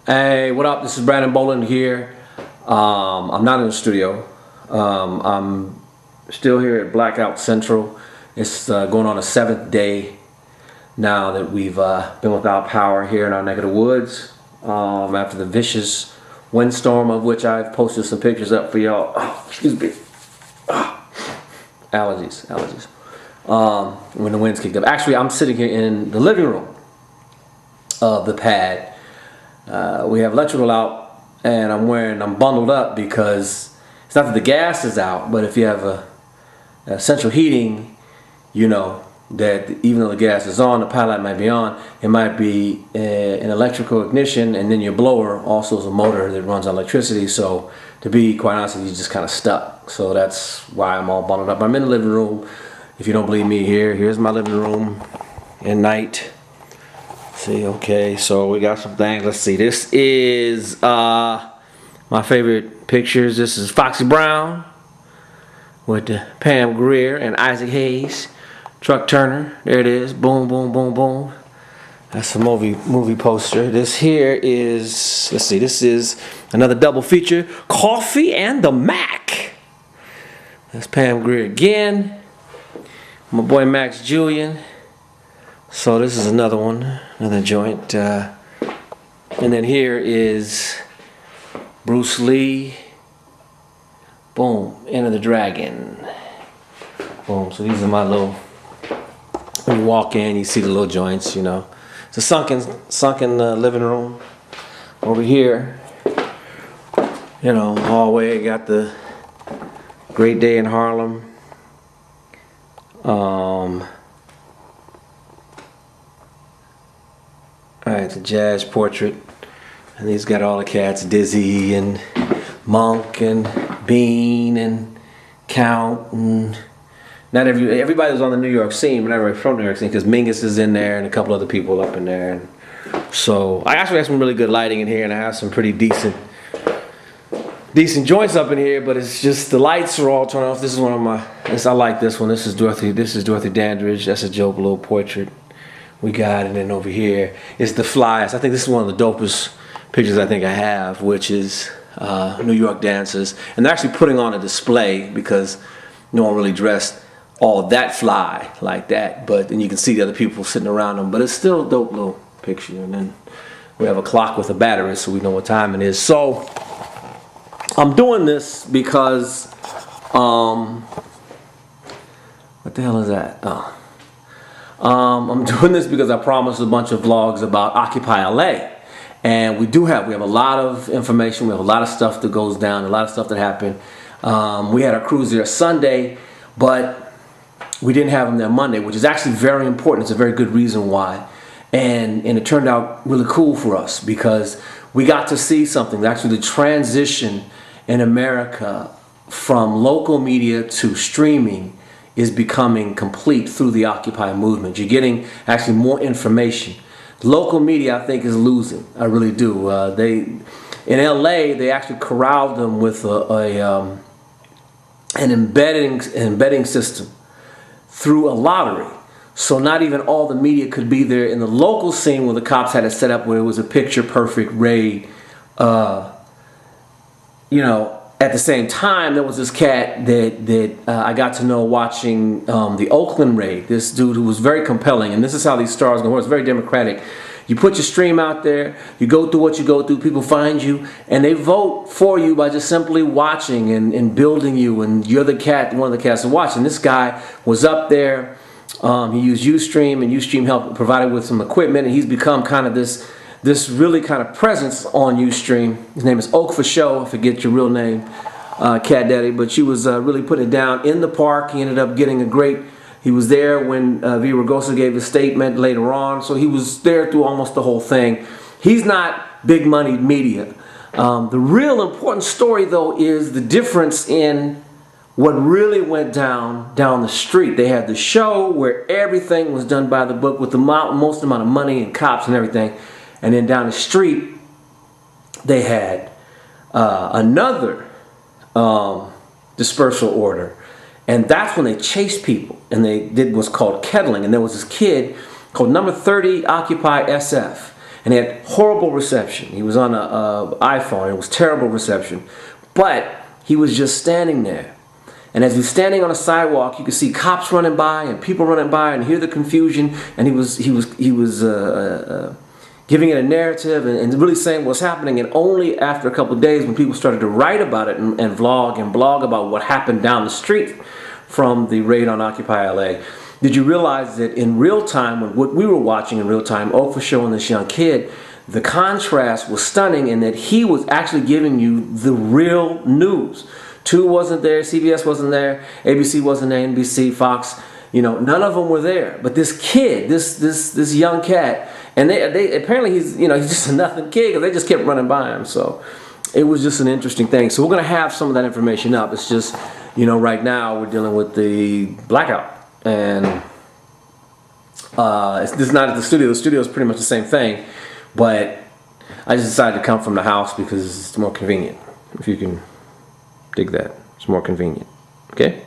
Hey, what up? This is Brandon Bowlin here. I'm not in the studio. I'm still here at Blackout Central. It's going on the 7th day now that we've been without power here in our neck of the woods. After the vicious windstorm, of which I've posted some pictures up for y'all. Oh, excuse me. Allergies. When the winds kicked up. Actually, I'm sitting here in the living room of the pad. We have electrical out, and I'm bundled up because it's not that the gas is out, but if you have a central heating, you know that even though the gas is on, the pilot light might be on, it might be an electrical ignition, and then your blower also is a motor that runs on electricity. So to be quite honest with you, you're just kind of stuck. So that's why I'm all bundled up. I'm in the living room. If you don't believe me, here's my living room at night. See, okay, so we got some things. Let's see. This is my favorite pictures. This is Foxy Brown with Pam Grier and Isaac Hayes. Truck Turner. There it is. Boom, boom, boom, boom. That's a movie poster. This here is, let's see, this is another double feature. Coffee and the Mac. That's Pam Grier again. My boy Max Julian. So this is another one, another joint. And then here is Bruce Lee. Boom, Enter the Dragon. Boom, so these are my little, when you walk in, you see the little joints, you know. It's a sunken living room. Over here, you know, hallway, got the Great Day in Harlem. Alright, it's a jazz portrait, and he's got all the cats, Dizzy and Monk and Bean and Count, and not everybody was on the New York scene, but not everybody from New York scene, because Mingus is in there and a couple other people up in there. And so I actually have some really good lighting in here, and I have some pretty decent joints up in here, but it's just the lights are all turned off. This is one of my, I like this one. This is Dorothy Dandridge. That's a joke little portrait we got. And then over here is the Flyers. I think this is one of the dopest pictures I think I have, which is New York dancers, and they're actually putting on a display because no one really dressed all that fly like that, but then you can see the other people sitting around them, but it's still a dope little picture. And then we have a clock with a battery so we know what time it is. So I'm doing this because what the hell is that? I'm doing this because I promised a bunch of vlogs about Occupy LA, and we have a lot of information. We have a lot of stuff that goes down, a lot of stuff that happened. We had our crews there Sunday, but we didn't have them there Monday, which is actually very important. It's a very good reason why, and it turned out really cool for us because we got to see something. Actually, the transition in America from local media to streaming is becoming complete through the Occupy movement. You're getting actually more information. Local media, I think, is losing. I really do. In LA, they actually corralled them with an embedding system through a lottery. So not even all the media could be there in the local scene where the cops had it set up where it was a picture perfect raid. You know, at the same time, there was this cat that I got to know watching the Oakland raid. This dude who was very compelling, and this is how these stars go. It's very democratic. You put your stream out there, you go through what you go through, people find you, and they vote for you by just simply watching and building you, and you're the cat, one of the cats to watch. And this guy was up there, he used Ustream, and Ustream helped provide him with some equipment, and he's become kind of this really kind of presence on Ustream. His name is Oak for Show, I forget your real name, Cat Daddy, but she was really putting it down in the park. He ended up getting he was there when V. Ragosa gave his statement later on, so he was there through almost the whole thing. He's not big money media. The real important story, though, is the difference in what really went down the street. They had the show where everything was done by the book with the most amount of money and cops and everything. And then down the street, they had another dispersal order. And that's when they chased people. And they did what's called kettling. And there was this kid called number 30 Occupy SF. and he had horrible reception. He was on a iPhone. It was terrible reception, but he was just standing there. And as he was standing on a sidewalk, you could see cops running by and people running by and hear the confusion. And he was giving it a narrative and really saying what's happening. And only after a couple of days, when people started to write about it and vlog and blog about what happened down the street from the raid on Occupy LA, did you realize that in real time, when what we were watching in real time, Oak was showing this young kid, the contrast was stunning in that he was actually giving you the real news. 2 wasn't there, CBS wasn't there, ABC wasn't there, NBC, Fox, you know, none of them were there. But this kid, this young cat, and they apparently he's just a nothing kid because they just kept running by him. So it was just an interesting thing. So we're gonna have some of that information up. It's just, you know, right now we're dealing with the blackout, and it's not at the studio. The studio is pretty much the same thing, but I just decided to come from the house because it's more convenient. If you can dig that, it's more convenient. Okay,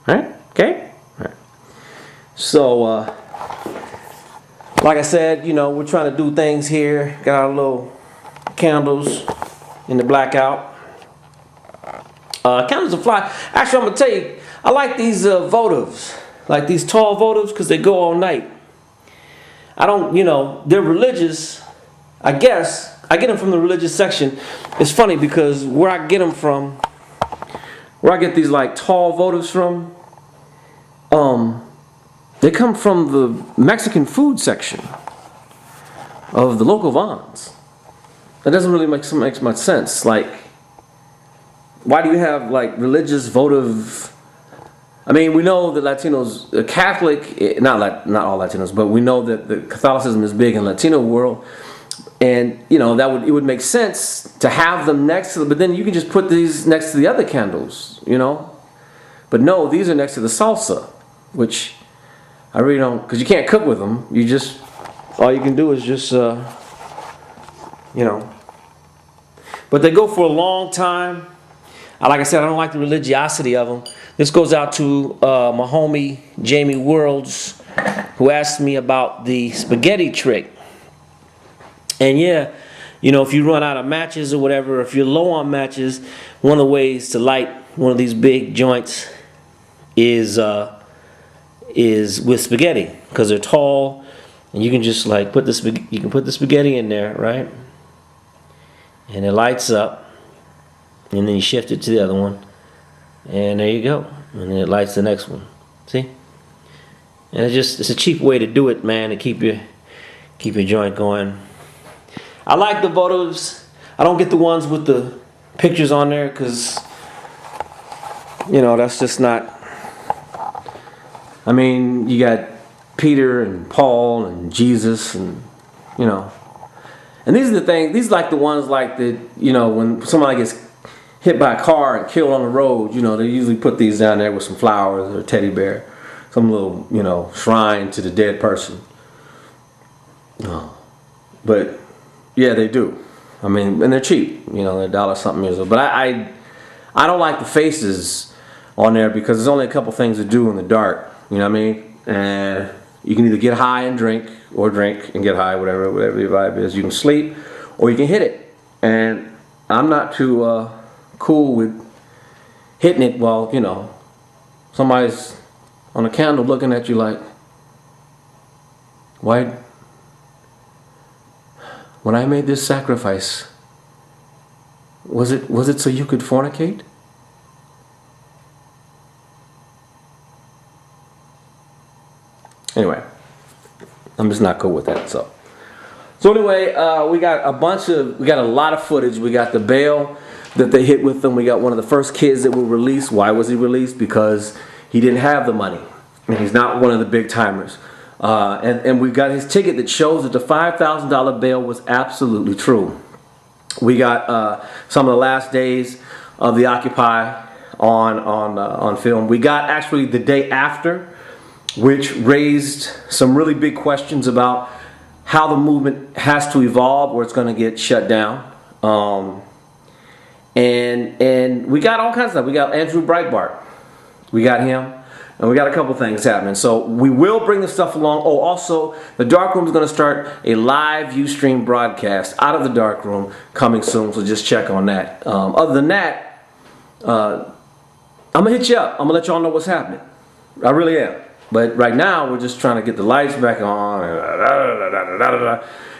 all right, okay, all right. So, like I said, you know, we're trying to do things here. Got our little candles in the blackout. Candles are fly. Actually, I'm gonna tell you, I like these votives, like these tall votives, because they go all night. I don't, you know, they're religious. I guess I get them from the religious section. It's funny because where I get them from, where I get these like tall votives from, they come from the Mexican food section of the local Vons. That doesn't really make much sense. Like, why do you have like religious votive? I mean, we know that Latinos, Catholic, not all Latinos, but we know that the Catholicism is big in the Latino world, and you know it would make sense to have them next to them. But then you can just put these next to the other candles, you know. But no, these are next to the salsa, which I really don't, because you can't cook with them. You just, all you can do is just, you know. But they go for a long time. Like I said, I don't like the religiosity of them. This goes out to my homie Jamie Worlds, who asked me about the spaghetti trick. And yeah, you know, if you run out of matches or whatever, if you're low on matches, one of the ways to light one of these big joints is with spaghetti, because they're tall, and you can just like put the spaghetti in there, right? And it lights up, and then you shift it to the other one, and there you go, and then it lights the next one. See? And it's a cheap way to do it, man, to keep your joint going. I like the votives. I don't get the ones with the pictures on there because, you know, that's just not. I mean, you got Peter and Paul and Jesus, and you know, and these are the things. These are like the ones like that. You know, when somebody gets hit by a car and killed on the road, you know, they usually put these down there with some flowers or a teddy bear, some little, you know, shrine to the dead person. Oh, but yeah, they do. I mean, and they're cheap. You know, they're $1 something years old. But I don't like the faces on there because there's only a couple things to do in the dark. You know what I mean? And you can either get high and drink, or drink and get high, whatever your vibe is. You can sleep, or you can hit it. And I'm not too cool with hitting it while, you know, somebody's on a candle looking at you like, why? When I made this sacrifice, was it so you could fornicate? Anyway, I'm just not cool with that. So anyway, we got a lot of footage. We got the bail that they hit with them. We got one of the first kids that were released. Why was he released? Because he didn't have the money, and he's not one of the big timers. And we got his ticket that shows that the $5,000 bail was absolutely true. We got some of the last days of the Occupy on film. We got actually the day after, which raised some really big questions about how the movement has to evolve or it's going to get shut down. And we got all kinds of stuff. We got Andrew Breitbart. We got him. and we got a couple things happening. So we will bring this stuff along. Oh, also, the dark room is going to start a live Ustream broadcast out of the dark room coming soon. So just check on that. Other than that, I'm gonna hit you up. I'm gonna let y'all know what's happening. I really am. But right now, we're just trying to get the lights back on, and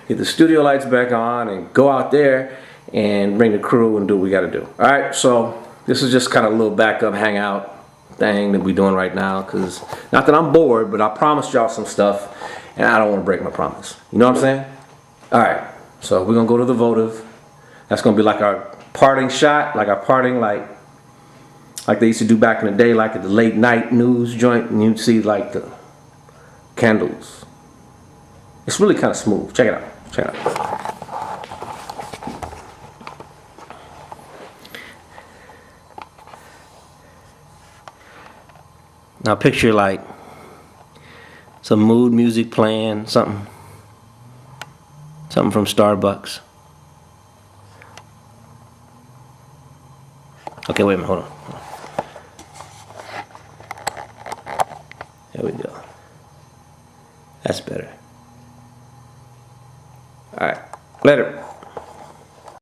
get the studio lights back on, and go out there and bring the crew and do what we got to do. All right. So this is just kind of a little backup hangout thing that we're doing right now, because not that I'm bored, but I promised y'all some stuff and I don't want to break my promise. You know what I'm saying? All right, so we're gonna go to the votive. That's gonna be like our parting shot, like our parting like they used to do back in the day, like at the late night news joint, and you'd see like the candles. It's really kind of smooth. Check it out. Check it out. Now picture like some mood music playing, something from Starbucks. Okay, wait a minute, hold on. There we go. That's better. All right, later.